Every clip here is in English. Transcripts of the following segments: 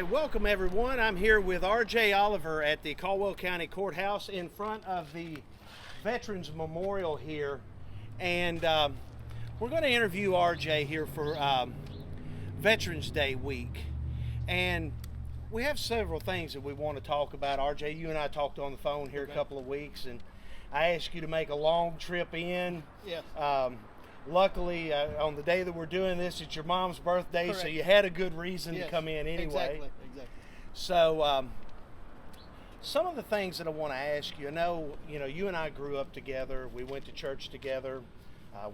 right, welcome everyone. I'm here with R.J. Oliver at the Caldwell County Courthouse in front of the Veterans Memorial here. And we're going to interview R.J. here for Veterans Day week. And we have several things that we want to talk about. R.J., you and I talked on the phone here a couple of weeks, and I asked you to make a long trip in. Yes. Luckily, on the day that we're doing this, it's your mom's birthday, Correct. so you had a good reason Yes, to come in anyway. Exactly. So, some of the things that I want to ask you, I know, you and I grew up together. We went to church together,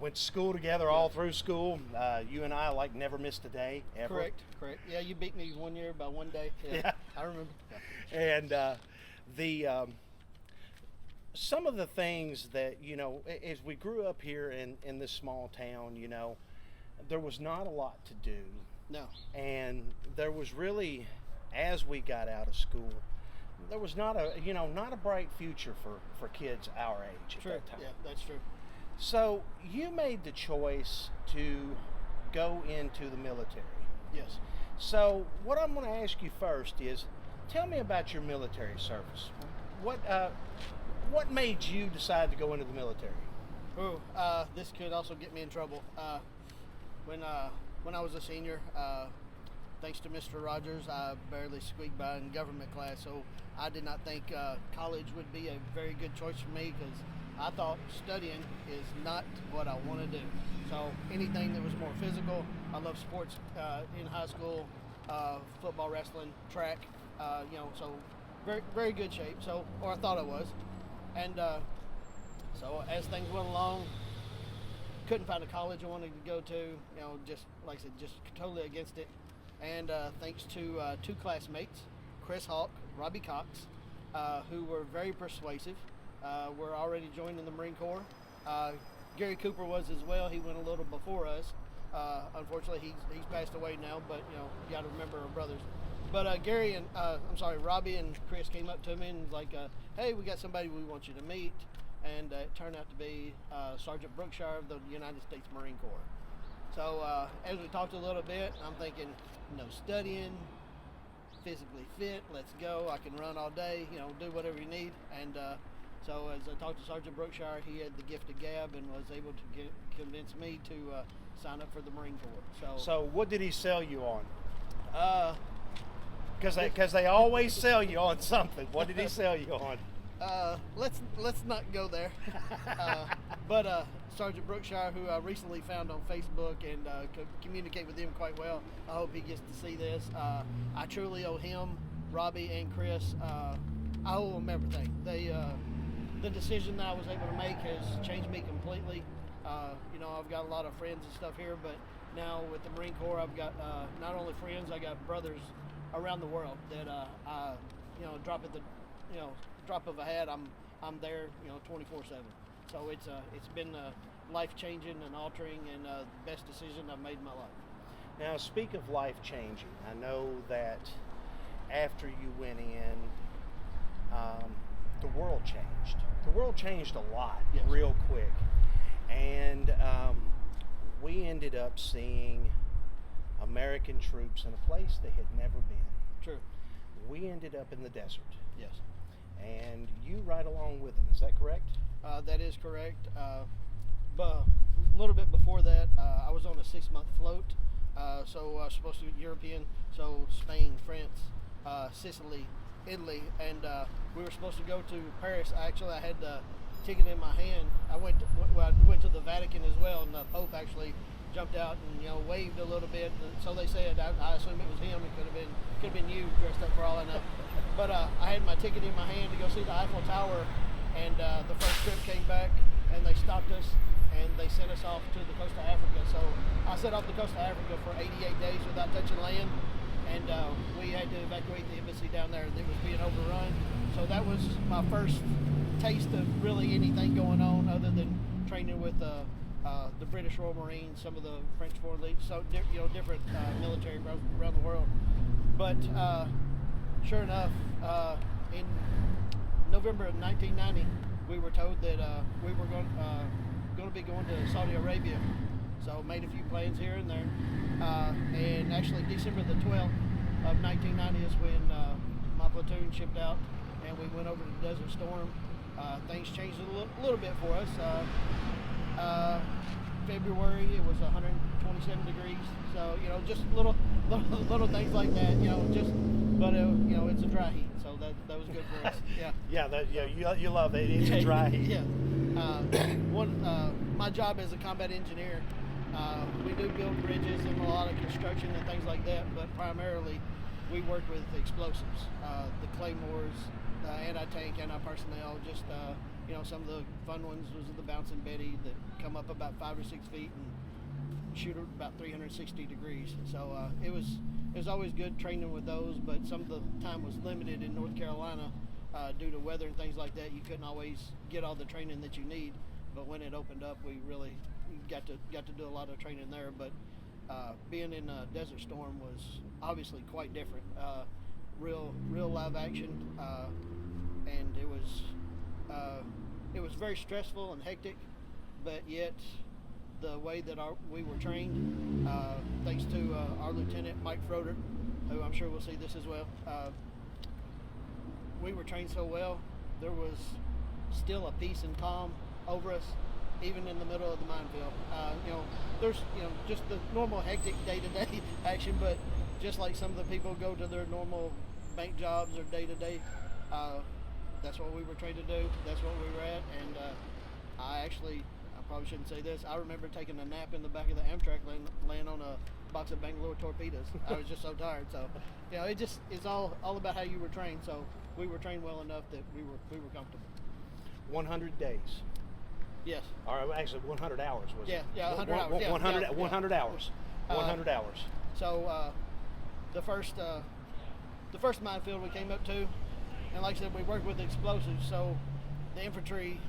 went to school together all through school. You and I, never missed a day, ever. Correct. Yeah, you beat me 1 year by 1 day. Yeah. I remember. And some of the things that, as we grew up here in this small town, there was not a lot to do. No. And there was really, as we got out of school, there was not a bright future for kids our age at that time. Yeah, that's true. So you made the choice to go into the military. Yes. So what I'm going to ask you first is, tell me about your military service. What made you decide to go into the military? This could also get me in trouble. When I was a senior, thanks to Mr. Rogers, I barely squeaked by in government class, so I did not think college would be a very good choice for me because I thought studying is not what I want to do. So anything that was more physical, I loved sports in high school, football, wrestling, track, so very, very good shape, or I thought I was. And so as things went along, couldn't find a college I wanted to go to, just like I said, just totally against it. And thanks to two classmates, Chris Hawk, Robbie Cox, who were very persuasive, were already joining the Marine Corps. Gary Cooper was as well. He went a little before us. Unfortunately, he's passed away now, but you got to remember our brothers. But Robbie and Chris came up to me and was like, hey, we got somebody we want you to meet. And it turned out to be Sergeant Brookshire of the United States Marine Corps. So as we talked a little bit, I'm thinking, studying, physically fit, let's go. I can run all day, do whatever you need. And so as I talked to Sergeant Brookshire, he had the gift of gab and was able to convince me to sign up for the Marine Corps. So what did he sell you on? Because they always sell you on something. What did he sell you on? Let's not go there. But Sergeant Brookshire, who I recently found on Facebook and communicate with him quite well, I hope he gets to see this. I truly owe him, Robbie, and Chris. I owe them everything. The decision that I was able to make has changed me completely. I've got a lot of friends and stuff here, but now with the Marine Corps, I've got not only friends, I got brothers around the world that drop of a hat, I'm there, 24/7. So it's been life changing and altering, and the best decision I've made in my life. Now, speak of life changing. I know that after you went in, the world changed. The world changed a lot, yes, real quick, and we ended up seeing American troops in a place they had never been. True. We ended up in the desert. Yes. And you ride along with them, is that correct? That is correct. But a little bit before that, I was on a 6-month float. So I was supposed to be European, so Spain, France, Sicily, Italy, and we were supposed to go to Paris. Actually, I had the ticket in my hand. I went to the Vatican as well, and the Pope actually jumped out and waved a little bit. So they said, I assume it was him. It could have been you dressed up for all I know. But I had my ticket in my hand to go see the Eiffel Tower, and the first trip came back, and they stopped us, and they sent us off to the coast of Africa. So I set off the coast of Africa for 88 days without touching land, and we had to evacuate the embassy down there. It was being overrun. So that was my first taste of really anything going on other than training with the British Royal Marines, some of the French Foreign Legion, so different military around the world. But sure enough, in November of 1990, we were told that we were going to be going to Saudi Arabia. So made a few plans here and there, and actually December the 12th, of 1990 is when my platoon shipped out and we went over to Desert Storm. Things changed a little bit for us. February it was 127 degrees, so just little things like that, but it's a dry heat, so that was good for us. You love it. It's a dry heat. Yeah. My job as a combat engineer, we do build bridges and a lot of construction and things like that, but primarily we work with explosives, the claymores, anti-tank, anti-personnel, just some of the fun ones was the Bouncing Betty that come up about 5 or 6 feet and shoot about 360 degrees. So it was always good training with those, but some of the time was limited in North Carolina due to weather and things like that. You couldn't always get all the training that you need, but when it opened up, we really got to do a lot of training there. But being in Desert Storm was obviously quite different. Real live action, and it was very stressful and hectic, but yet the way that we were trained, thanks to our lieutenant Mike Froder, who I'm sure will see this as well, we were trained so well. There was still a peace and calm over us, even in the middle of the minefield. There's just the normal hectic day-to-day action, but just like some of the people go to their normal bank jobs or day-to-day, that's what we were trained to do. That's what we were at. And I probably shouldn't say this, I remember taking a nap in the back of the Amtrak laying on a box of Bangalore torpedoes. I was just so tired. So it's all about how you were trained. So we were trained well enough that we were comfortable. 100 days. Yes. Or actually 100 hours was it? Yeah, 100 hours. 100 hours. 100 hours. So the first minefield we came up to, and like I said, we worked with explosives. So the infantry,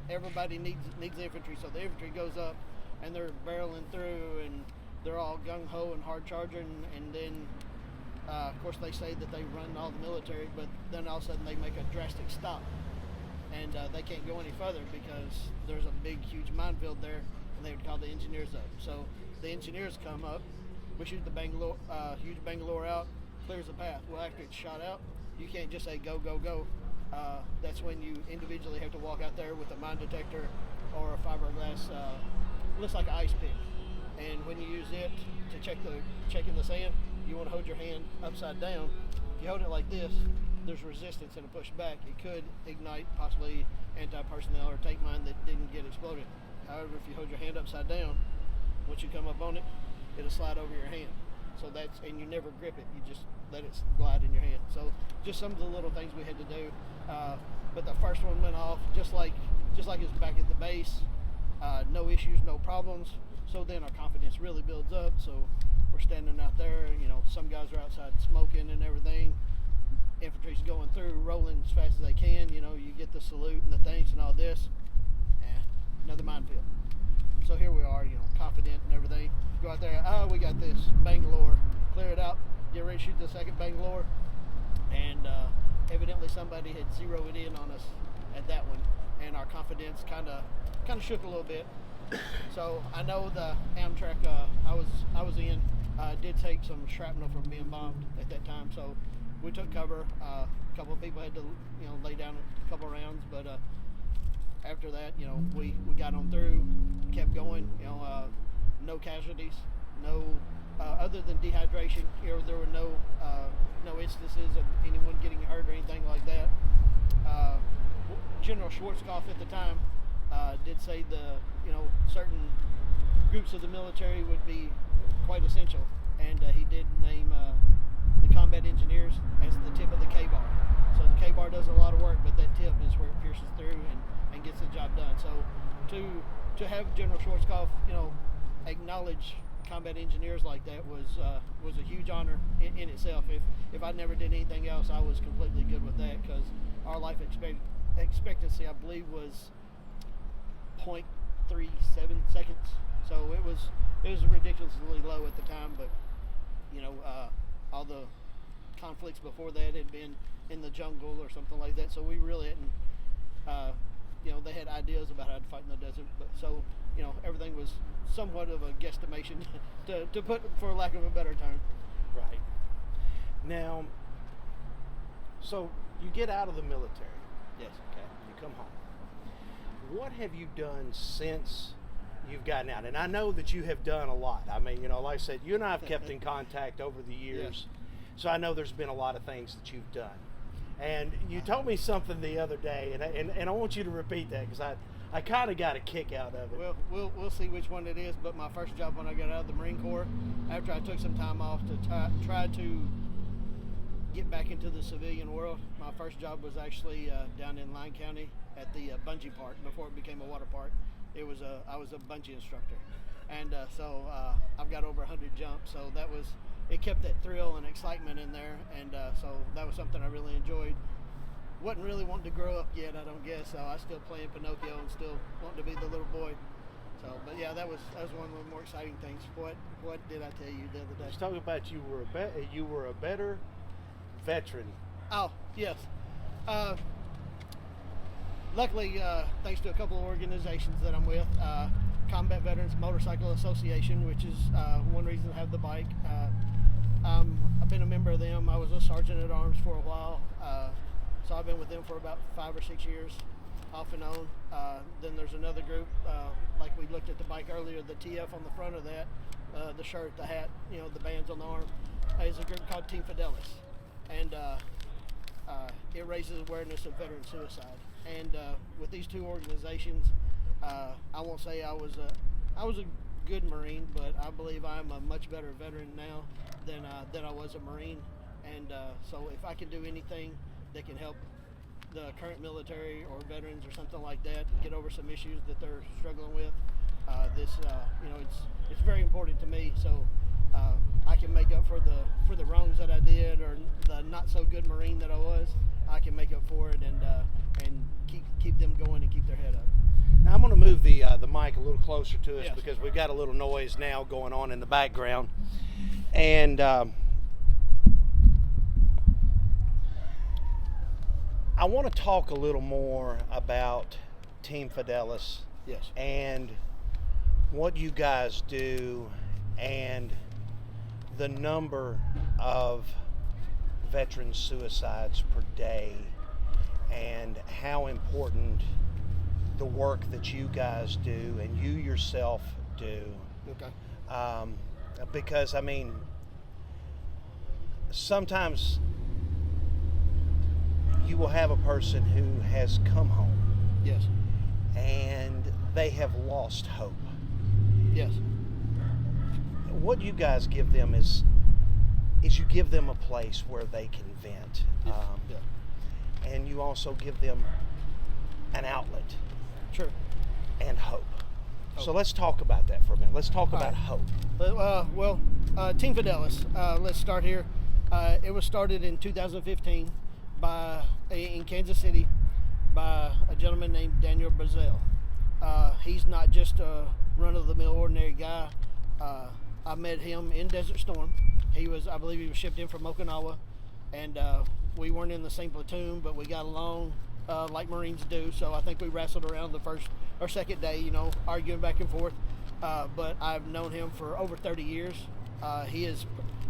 everybody needs the infantry. So the infantry goes up, and they're barreling through, and they're all gung ho and hard charging, and then of course they say that they run all the military, but then all of a sudden they make a drastic stop, and they can't go any further because there's a big huge minefield there, and they would call the engineers up. So the engineers come up, we shoot the Bangalore, huge Bangalore out, clears the path. Well, after it's shot out, you can't just say go, go, go. That's when you individually have to walk out there with a mine detector or a fiberglass, looks like an ice pick. And when you use it to check in the sand, you want to hold your hand upside down. If you hold it like this, there's resistance and a push back. It could ignite possibly anti-personnel or tank mine that didn't get exploded. However, if you hold your hand upside down, once you come up on it, it'll slide over your hand. So and you never grip it, you just let it glide in your hand. So just some of the little things we had to do. But the first one went off just like it's back at the base. No issues, no problems. So then our confidence really builds up. So we're standing out there, some guys are outside smoking and everything. Infantry's going through, rolling as fast as they can. You get the salute and the thanks and all this. Another minefield. So here we are, confident and everything. Go out there, we got this, Bangalore, clear it out, get ready to shoot the second Bangalore. And evidently somebody had zeroed in on us at that one, and our confidence kind of shook a little bit. So I know the Amtrak I was in did take some shrapnel from being bombed at that time. So we took cover. A couple of people had to lay down a couple rounds, but after that, we got on through, kept going. No casualties, no other than dehydration. There were no instances of anyone getting hurt or anything like that. General Schwarzkopf at the time did say certain groups of the military would be quite essential, and he did name the combat engineers as the tip of the K-bar. So the K-bar does a lot of work, but that tip is where it pierces through and gets the job done. So to have General Schwarzkopf, acknowledge combat engineers like that was a huge honor in itself. If I never did anything else, I was completely good with that, because our life expectancy, I believe, was 0.37 seconds. So it was ridiculously low at the time, but all the conflicts before that had been in the jungle or something like that. So we really hadn't, they had ideas about how to fight in the desert, but so everything was somewhat of a guesstimation to put, for lack of a better term. Right. Now, so you get out of the military. Yes. Okay. You come home. What have you done since you've gotten out? And I know that you have done a lot. I mean, like I said, you and I have kept in contact over the years. So I know there's been a lot of things that you've done. And you told me something the other day, and I want you to repeat that because I kind of got a kick out of it. Well, we'll see which one it is. But my first job when I got out of the Marine Corps, after I took some time off to try to get back into the civilian world, my first job was actually down in Lyon County at the bungee park before it became a water park. I was a bungee instructor, and so I've got over 100 jumps. So it kept that thrill and excitement in there, and so that was something I really enjoyed. Wasn't really wanting to grow up yet, I don't guess. So I still playing Pinocchio and still wanting to be the little boy. So, but yeah, that was one of the more exciting things. What did I tell you the other day? Let's talk about you were a better veteran. Oh yes. Luckily, thanks to a couple of organizations that I'm with, Combat Veterans Motorcycle Association, which is one reason I have the bike. I've been a member of them. I was a sergeant at arms for a while, so I've been with them for about 5 or 6 years, off and on. Then there's another group, like we looked at the bike earlier, the TF on the front of that, the shirt, the hat, the bands on the arm, is a group called Team Fidelis, and it raises awareness of veteran suicide. And with these two organizations, I won't say I was a good Marine, but I believe I'm a much better veteran now than I was a Marine. And so if I can do anything that can help the current military or veterans or something like that get over some issues that they're struggling with, it's very important to me. So I can make up for the wrongs that I did or the not so good Marine that I was. I can make up for it and keep them going and keep their head up. Now I'm going to move the mic a little closer to us Yes. because we've got a little noise now going on in the background, and I want to talk a little more about Team Fidelis. Yes. And what you guys do and the number of veteran suicides per day and how important the work that you guys do and you yourself do. Okay. Because I mean, sometimes you will have a person who has come home. Yes. And they have lost hope. Yes. What you guys give them is you give them a place where they can vent. Yeah. And you also give them an outlet. Sure. And hope. So let's talk about that for a minute. Let's talk about hope. Team Fidelis, let's start here. It was started in 2015 in Kansas City by a gentleman named Daniel Brazil. He's not just a run-of-the-mill ordinary guy. I met him in Desert Storm. I believe he was shipped in from Okinawa, and we weren't in the same platoon, but we got along like Marines do. So I think we wrestled around the first or second day, arguing back and forth. But I've known him for over 30 years.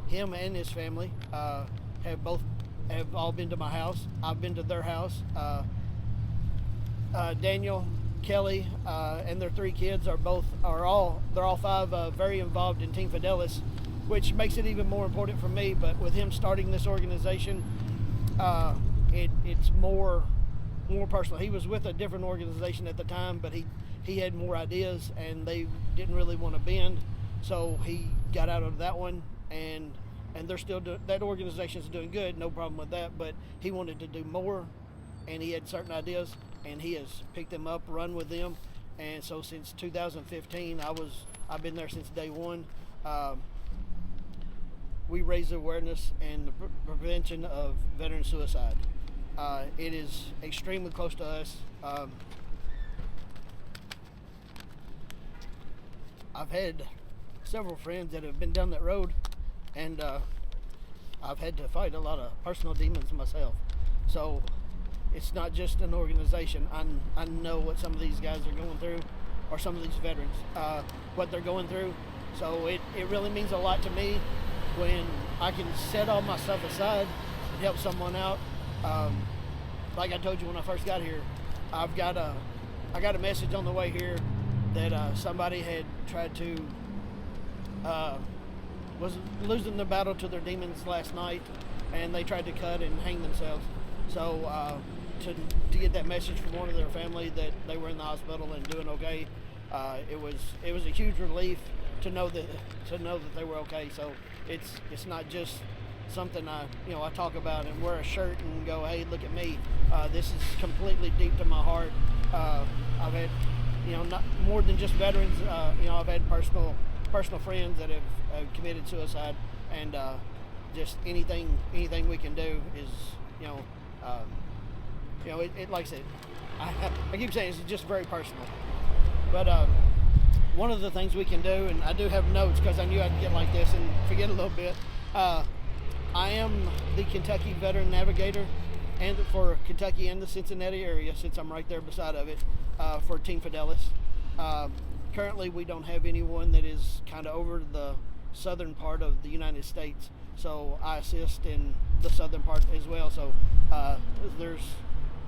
Him and his family have all been to my house. I've been to their house. Daniel, Kelly, and their 3 kids they're all 5 very involved in Team Fidelis, which makes it even more important for me. But with him starting this organization, it's more personal. He was with a different organization at the time, but he had more ideas and they didn't really want to bend, so he got out of that one, and they're still that organization's doing good, no problem with that, but he wanted to do more and he had certain ideas and he has picked them up, run with them, and so since 2015 I've been there since day one. We raise awareness and the prevention of veteran suicide. It is extremely close to us. I've had several friends that have been down that road, and I've had to fight a lot of personal demons myself. So it's not just an organization. I know what some of these guys are going through, or some of these veterans, what they're going through. So it really means a lot to me when I can set all my stuff aside and help someone out. Like I told you when I first got here, I got a message on the way here that somebody had tried to was losing the battle to their demons last night, and they tried to cut and hang themselves. So to get that message from one of their family that they were in the hospital and doing okay, it was a huge relief to know that they were okay. So it's not just something I talk about and wear a shirt and go, hey, look at me. This is completely deep to my heart. I've had, not more than just veterans. I've had personal friends that have committed suicide, and just anything we can do is, it like I said, I keep saying it's just very personal. But one of the things we can do, and I do have notes because I knew I'd get like this and forget a little bit. I am the Kentucky Veteran Navigator, and for Kentucky and the Cincinnati area, since I'm right there beside of it, for Team Fidelis. Currently, we don't have anyone that is kind of over the southern part of the United States, so I assist in the southern part as well. So there's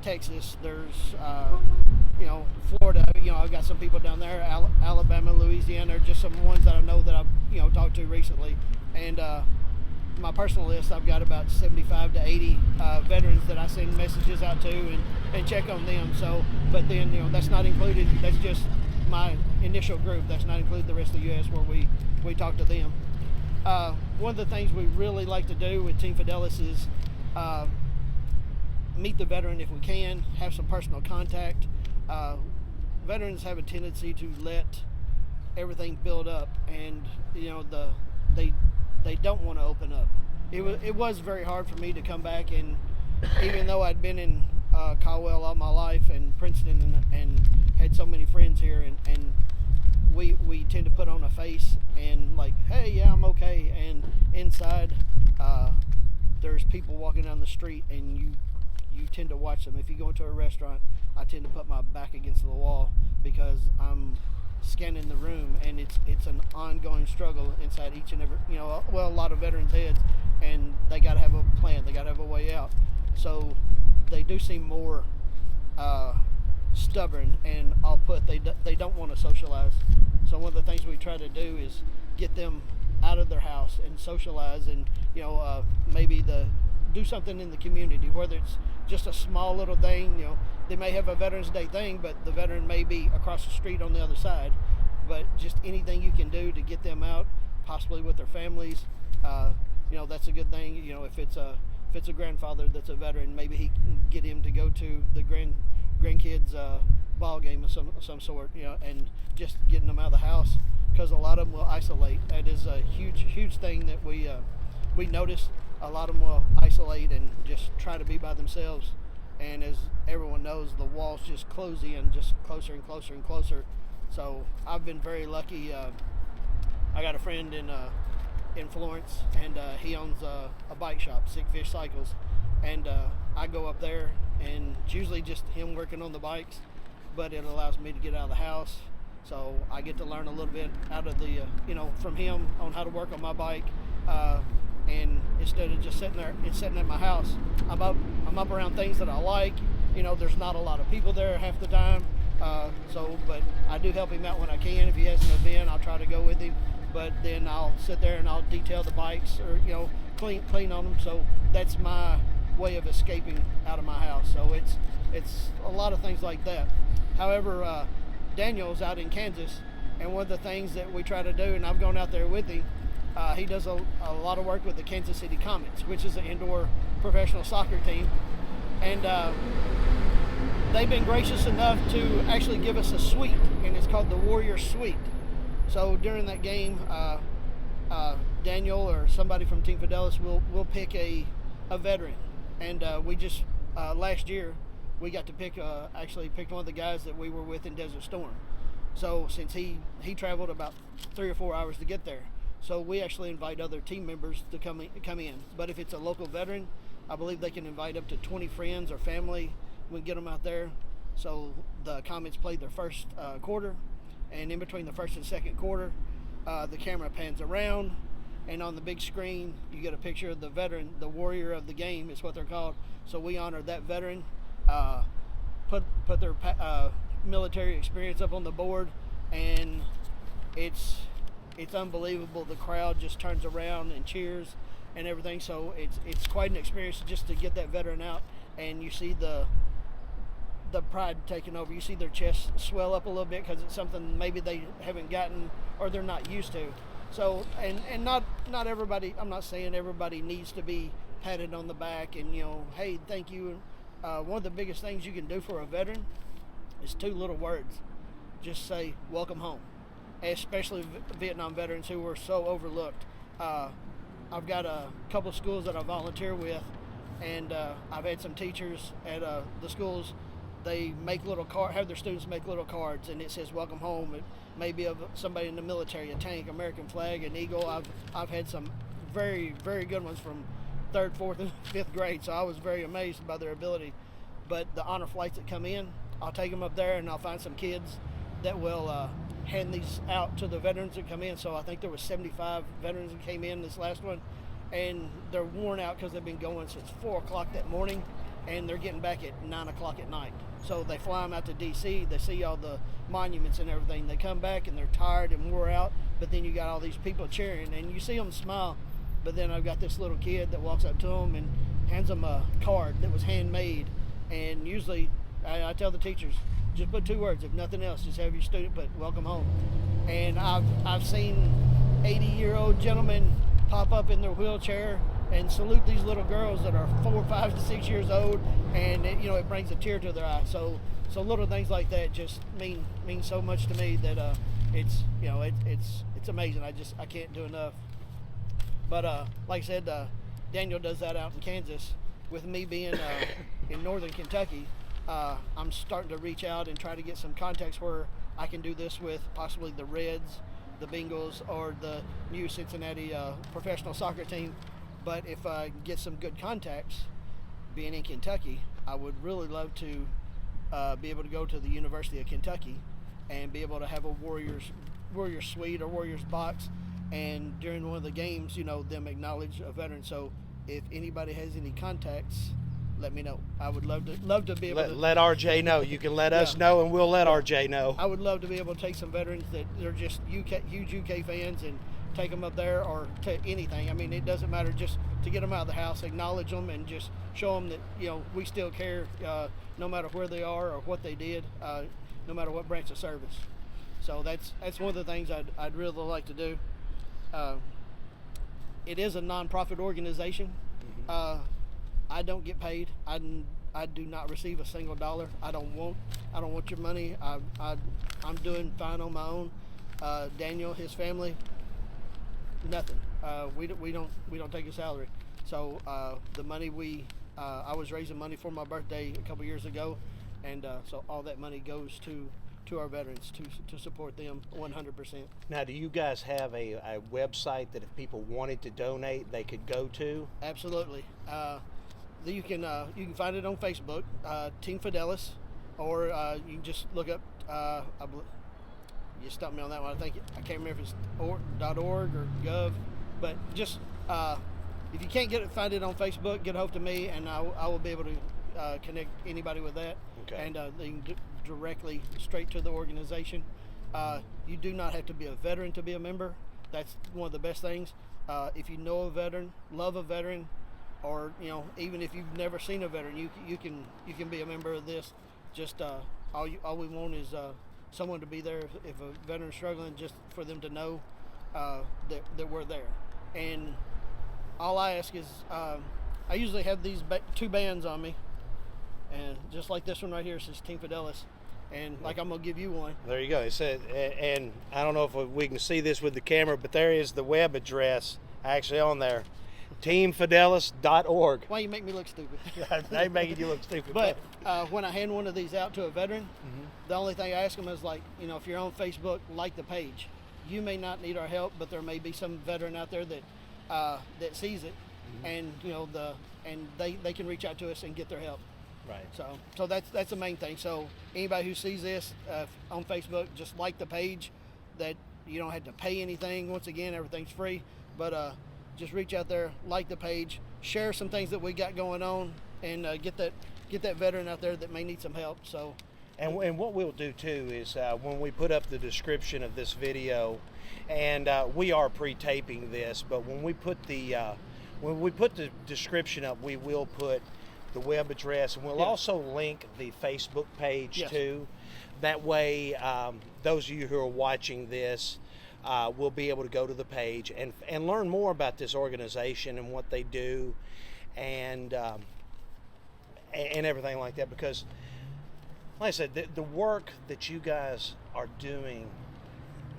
Texas, there's Florida. I've got some people down there, Alabama, Louisiana, just some ones that I know that I've talked to recently, and my personal list, I've got about 75 to 80 veterans that I send messages out to and check on them. So, but then that's not included. That's just my initial group. That's not included the rest of the U.S. where we talk to them. One of the things we really like to do with Team Fidelis is meet the veteran if we can, have some personal contact. Veterans have a tendency to let everything build up, and they don't want to open up. It was very hard for me to come back, and even though I'd been in Caldwell all my life and Princeton and had so many friends here, and we tend to put on a face and like, hey, yeah, I'm okay, and inside there's people walking down the street, and you tend to watch them. If you go into a restaurant, I tend to put my back against the wall because I'm scanning the room, and it's an ongoing struggle inside each and every, a lot of veterans' heads, and they got to have a plan, they got to have a way out. So they do seem more stubborn, and I'll put they don't want to socialize. So one of the things we try to do is get them out of their house and socialize, and maybe do something in the community, whether it's just a small little thing. They may have a Veterans Day thing, but the veteran may be across the street on the other side. But just anything you can do to get them out, possibly with their families, that's a good thing. If it's a grandfather that's a veteran, maybe he can get him to go to the grandkids ball game of some sort, and just getting them out of the house, because a lot of them will isolate. That is a huge thing that we notice. A lot of them will isolate and just try to be by themselves, and as everyone knows, the walls just close in just closer and closer and closer. So I've been very lucky. I got a friend in Florence, and he owns a bike shop, Sick Fish Cycles, and I go up there, and it's usually just him working on the bikes, but it allows me to get out of the house, so I get to learn a little bit out of the from him on how to work on my bike. And instead of just sitting there and sitting at my house, I'm up around things that I like. There's not a lot of people there half the time. But I do help him out when I can. If he has an event, I'll try to go with him. But then I'll sit there and I'll detail the bikes, or clean on them. So that's my way of escaping out of my house. So it's a lot of things like that. However, Daniel's out in Kansas, and one of the things that we try to do, and I've gone out there with him. He does a lot of work with the Kansas City Comets, which is an indoor professional soccer team. And they've been gracious enough to actually give us a suite, and it's called the Warrior Suite. So during that game, Daniel or somebody from Team Fidelis will pick a veteran. And we just, last year, we got to picked one of the guys that we were with in Desert Storm. So since he traveled about 3 or 4 hours to get there. So we actually invite other team members to come in. But if it's a local veteran, I believe they can invite up to 20 friends or family. We get them out there. So the Comets played their first quarter, and in between the first and second quarter, the camera pans around, and on the big screen you get a picture of the veteran, the warrior of the game is what they're called. So we honor that veteran, put their military experience up on the board, and it's unbelievable. The crowd just turns around and cheers and everything. So it's quite an experience just to get that veteran out, and you see the pride taking over. You see their chest swell up a little bit because it's something maybe they haven't gotten or they're not used to. So and not everybody. I'm not saying everybody needs to be patted on the back and hey, thank you. One of the biggest things you can do for a veteran is 2 little words. Just say welcome home, especially Vietnam veterans who were so overlooked. I've got a couple of schools that I volunteer with, and I've had some teachers at the schools. They make have their students make little cards, and it says welcome home. It may be of somebody in the military, a tank, American flag, an eagle. I've had some very, very good ones from 3rd, 4th, and 5th grade, so I was very amazed by their ability. But the honor flights that come in, I'll take them up there and I'll find some kids that will hand these out to the veterans that come in. So I think there was 75 veterans that came in this last one, and they're worn out because they've been going since 4 o'clock that morning, and they're getting back at 9 o'clock at night. So they fly them out to DC, they see all the monuments and everything, they come back and they're tired and wore out, but then you got all these people cheering and you see them smile. But then I've got this little kid that walks up to them and hands them a card that was handmade, and usually I tell the teachers, just put 2 words, if nothing else, just have your student put welcome home. And I've seen 80-year-old gentlemen pop up in their wheelchair and salute these little girls that are 4, 5, 6 years old, and it brings a tear to their eye. So little things like that just mean so much to me that it's amazing. I can't do enough. But like I said, Daniel does that out in Kansas. With me being in northern Kentucky, I'm starting to reach out and try to get some contacts where I can do this with possibly the Reds, the Bengals, or the new Cincinnati professional soccer team. But if I get some good contacts, being in Kentucky, I would really love to be able to go to the University of Kentucky and be able to have a Warriors suite or Warriors box, and during one of the games, them acknowledge a veteran. So if anybody has any contacts, let me know. I would love to be able to let RJ know. You can let us know, and we'll let RJ know. I would love to be able to take some veterans that they're just huge UK fans and take them up there, or to anything. I mean, it doesn't matter, just to get them out of the house, acknowledge them, and just show them that we still care, no matter where they are or what they did, no matter what branch of service. So that's one of the things I'd really like to do. It is a non-profit organization. Mm-hmm. I don't get paid. I do not receive a single dollar. I don't want your money. I'm doing fine on my own. Daniel, his family, nothing. We don't take a salary. So the money I was raising money for my birthday a couple years ago, and so all that money goes to our veterans to support them 100%. Now, do you guys have a website that if people wanted to donate, they could go to? Absolutely. You can find it on Facebook, Team Fidelis, or you can just look up. You stumped me on that one. I can't remember if it's .org or .gov, but just if you can't find it on Facebook, get a hold of me, and I will be able to connect anybody with that. Okay. And they can directly straight to the organization. You do not have to be a veteran to be a member. That's one of the best things. If you know a veteran, love a veteran, or even if you've never seen a veteran, you can be a member of this. Just all we want is someone to be there if a veteran's struggling, just for them to know that we're there. And all I ask is, I usually have these 2 bands on me, and just like this one right here says Team Fidelis, and like I'm gonna give you one. There you go. It said, and I don't know if we can see this with the camera, but there is the web address actually on there, teamfidelis.org. Why you make me look stupid? They making you look stupid. But when I hand one of these out to a veteran, mm-hmm. the only thing I ask them is, like, if you're on Facebook, like the page. You may not need our help, but there may be some veteran out there that sees it, mm-hmm. and they can reach out to us and get their help. Right. So that's the main thing. So anybody who sees this on Facebook, just like the page. That you don't have to pay anything. Once again, everything's free. But just reach out there, like the page, share some things that we got going on, and get that veteran out there that may need some help. So. And what we'll do too is when we put up the description of this video, and we are pre-taping this, but when we put the description up, we will put the web address, and we'll also link the Facebook page too. That way, those of you who are watching this will be able to go to the page and learn more about this organization and what they do, and everything like that. Because, like I said, the work that you guys are doing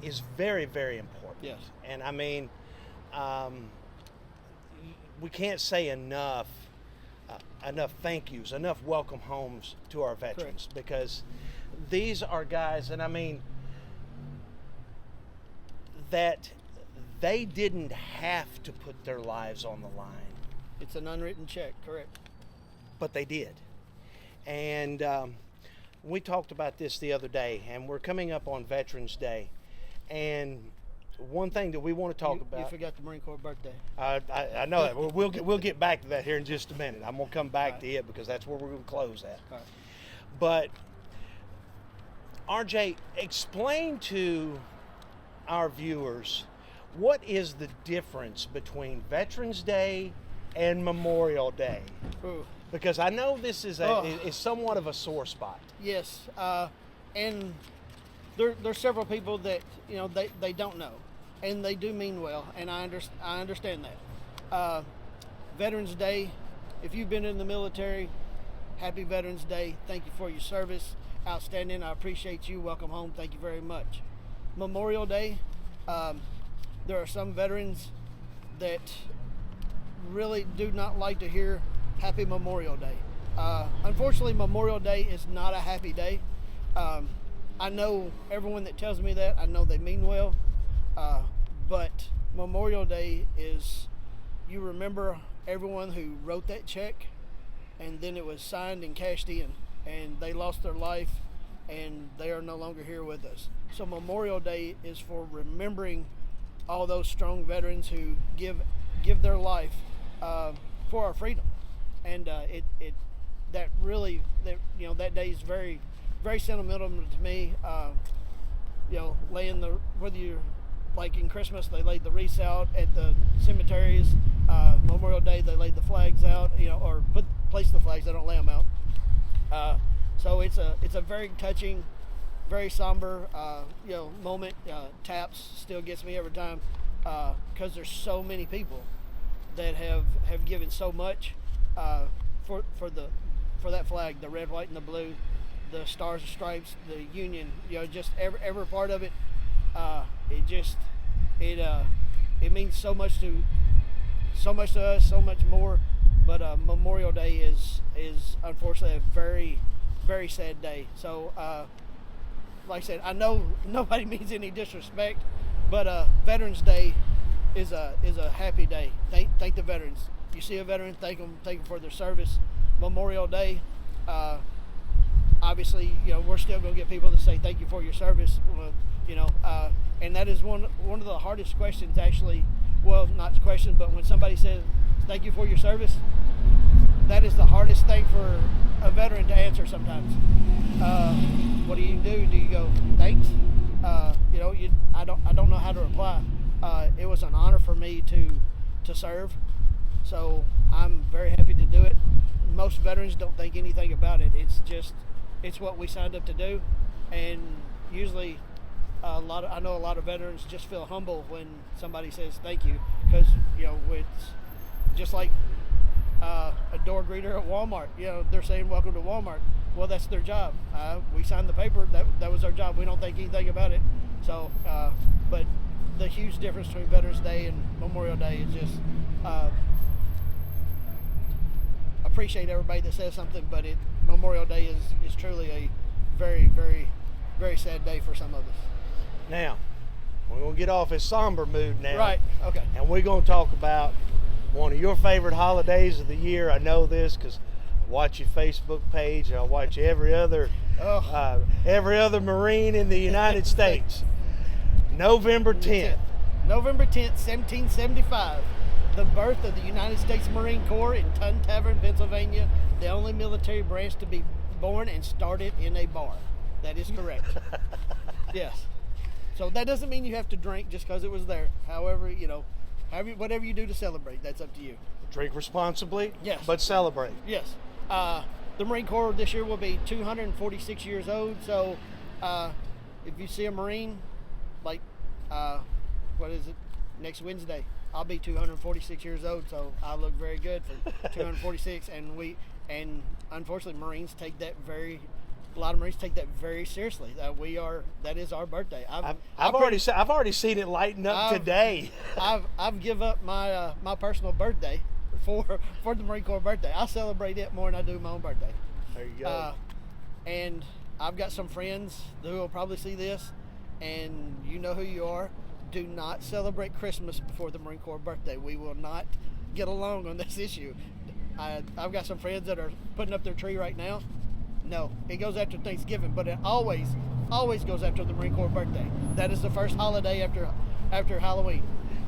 is very, very important. Yes. And I mean, we can't say enough thank yous, enough welcome homes to our veterans. Correct. Because these are guys, and I mean, that they didn't have to put their lives on the line. It's an unwritten check, correct. But they did. And we talked about this the other day, and we're coming up on Veterans Day. And one thing that we want to talk about. You forgot the Marine Corps birthday. I know that. We'll get back to that here in just a minute. I'm going to come back to it because that's where we're going to close at. Right. But, RJ, explain to our viewers what is the difference between Veterans Day and Memorial Day? Ooh. Because I know this is is somewhat of a sore spot. Yes, and there's several people that they don't know, and they do mean well, and I understand that. Veterans Day, if you've been in the military, happy Veterans Day. Thank you for your service. Outstanding. I appreciate you. Welcome home. Thank you very much. Memorial Day, there are some veterans that really do not like to hear Happy Memorial Day. Unfortunately, Memorial Day is not a happy day. I know everyone that tells me that, I know they mean well, but Memorial Day is, you remember everyone who wrote that check, and then it was signed and cashed in, and they lost their life, and they are no longer here with us. So Memorial Day is for remembering all those strong veterans who give their life for our freedom. And that day is very, very sentimental to me. Laying whether you're like in Christmas, they laid the wreaths out at the cemeteries. Memorial Day, they laid the flags out, or place the flags. They don't lay them out. So it's a very touching, very somber, moment. Taps still gets me every time because there's so many people that have given so much. For that flag, the red, white, and the blue, the stars and stripes, the Union, just every part of it. It means so much to us, so much more. But Memorial Day is unfortunately a very, very sad day. So, like I said, I know nobody means any disrespect, but Veterans Day is a happy day. Thank the veterans. You see a veteran, thank them for their service. Memorial Day, obviously, we're still going to get people to say thank you for your service. And that is one of the hardest questions, actually. Well, not question, but when somebody says thank you for your service, that is the hardest thing for a veteran to answer sometimes. What do you do? Do you go thanks? I don't know how to reply. It was an honor for me to serve. So I'm very happy to do it. Most veterans don't think anything about it. It's what we signed up to do, and usually I know a lot of veterans just feel humble when somebody says thank you, because it's just like a door greeter at Walmart. They're saying welcome to Walmart. Well, that's their job. We signed the paper. That was our job. We don't think anything about it. So, but the huge difference between Veterans Day and Memorial Day is just. Appreciate everybody that says something, but Memorial Day is truly a very, very, very sad day for some of us. Now, we're going to get off his somber mood now. Right, okay. And we're going to talk about one of your favorite holidays of the year. I know this because I watch your Facebook page. I watch every other Marine in the United States. November 10th. November 10th, 1775, the birth of the United States Marine Corps in Tun Tavern, Pennsylvania, the only military branch to be born and started in a bar. That is correct. Yes. So that doesn't mean you have to drink just because it was there. However, whatever you do to celebrate, that's up to you. Drink responsibly, Yes. but celebrate. Yes. The Marine Corps this year will be 246 years old. So if you see a Marine, like, what is it, next Wednesday, I'll be 246 years old. So I look very good for 246. And unfortunately, a lot of Marines take that very seriously. That is our birthday. I've already seen it lighten up today. I've give up my my personal birthday for the Marine Corps birthday. I celebrate it more than I do my own birthday. There you go. And I've got some friends who will probably see this, and you know who you are. Do not celebrate Christmas before the Marine Corps birthday. We will not get along on this issue. I've got some friends that are putting up their tree right now. No, it goes after Thanksgiving, but it always goes after the Marine Corps birthday. That is the first holiday after Halloween.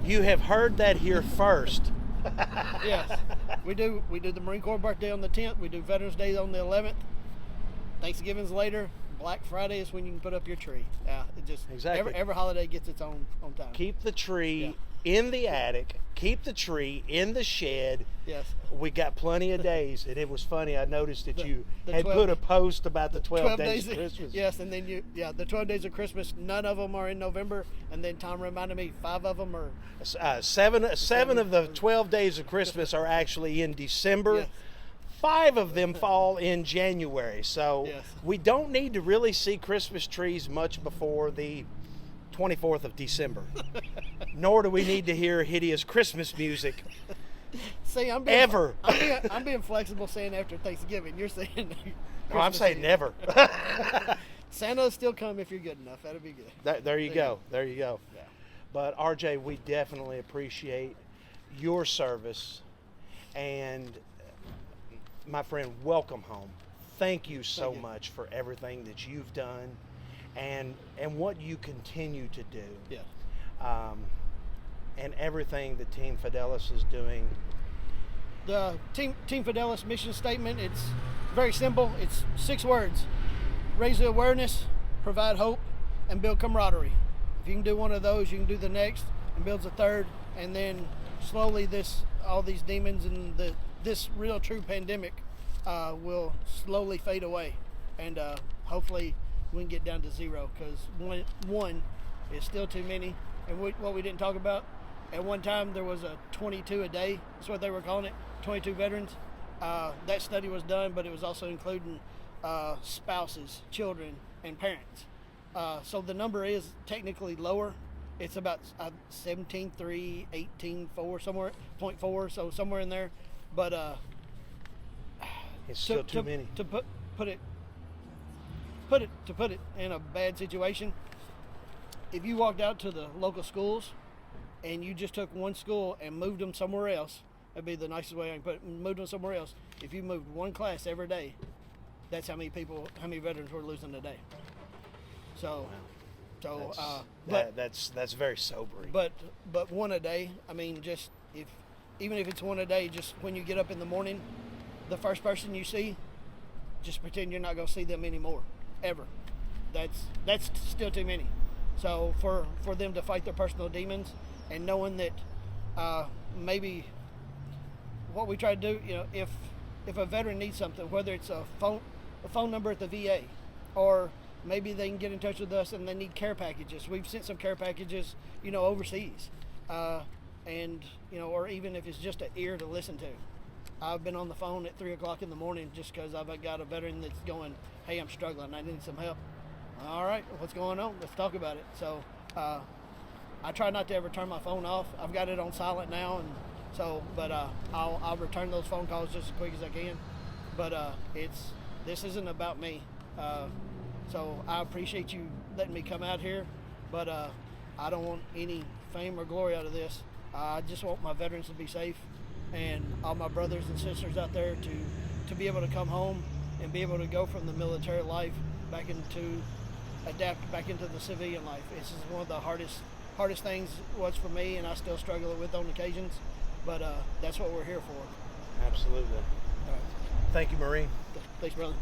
You have heard that here first. Yes, we do the Marine Corps birthday on the 10th. We do Veterans Day on the 11th. Thanksgiving's later. Black Friday is when you can put up your tree. Yeah, it just exactly. Every holiday gets its own time. Keep the tree in the attic. Keep the tree in the shed. Yes. We got plenty of days, and it was funny. I noticed that you had 12 put a post about the 12 days of Christmas. Yes, and then the 12 days of Christmas. None of them are in November, and then Tom reminded me 5 of them are. Seven of the 12 days of Christmas are actually in December. Yes. 5 of them fall in January, so Yes. we don't need to really see Christmas trees much before the 24th of December. Nor do we need to hear hideous Christmas music. See, I'm being flexible, saying after Thanksgiving. You're saying. I'm saying Eve. never. Santa will still come if you're good enough. That'll be good. There you go. There you go. Yeah. But RJ, we definitely appreciate your service, and my friend, welcome home. Thank you so much for everything that you've done, and what you continue to do. Yeah. And everything that Team Fidelis is doing. The Team Fidelis mission statement, it's very simple. It's 6 words: raise the awareness, provide hope, and build camaraderie. If you can do one of those, you can do the next and builds a third, and then slowly all these demons and this real true pandemic will slowly fade away, and hopefully we can get down to 0, because one is still too many. And what we didn't talk about, at one time there was a 22 a day. That's what they were calling it, 22 veterans. That study was done, but it was also including spouses, children, and parents. So the number is technically lower. It's about 17.3, 18.4, somewhere, 0.4, so somewhere in there. But it's still too many. To put it in a bad situation, if you walked out to the local schools and you just took one school and moved them somewhere else, that'd be the nicest way I can put it. Moved them somewhere else. If you moved one class every day, that's how many veterans we're losing a day. So, that's very sobering. But one a day. I mean, even if it's one a day, just when you get up in the morning, the first person you see, just pretend you're not going to see them anymore, ever. That's still too many. So for them to fight their personal demons, and knowing that maybe what we try to do, if a veteran needs something, whether it's a phone number at the VA, or maybe they can get in touch with us and they need care packages. We've sent some care packages, overseas, and or even if it's just an ear to listen to. I've been on the phone at 3 o'clock in the morning just because I've got a veteran that's going, "Hey, I'm struggling. I need some help." All right, what's going on? Let's talk about it. So I try not to ever turn my phone off. I've got it on silent now, and so I'll return those phone calls just as quick as I can. But this isn't about me. So I appreciate you letting me come out here, but I don't want any fame or glory out of this. I just want my veterans to be safe, and all my brothers and sisters out there to be able to come home and be able to go from the military life adapt back into the civilian life. This is one of the hardest hardest things was for me, and I still struggle with on occasions. But that's what we're here for. Absolutely. All right. Thank you, Marine. Thanks, brother.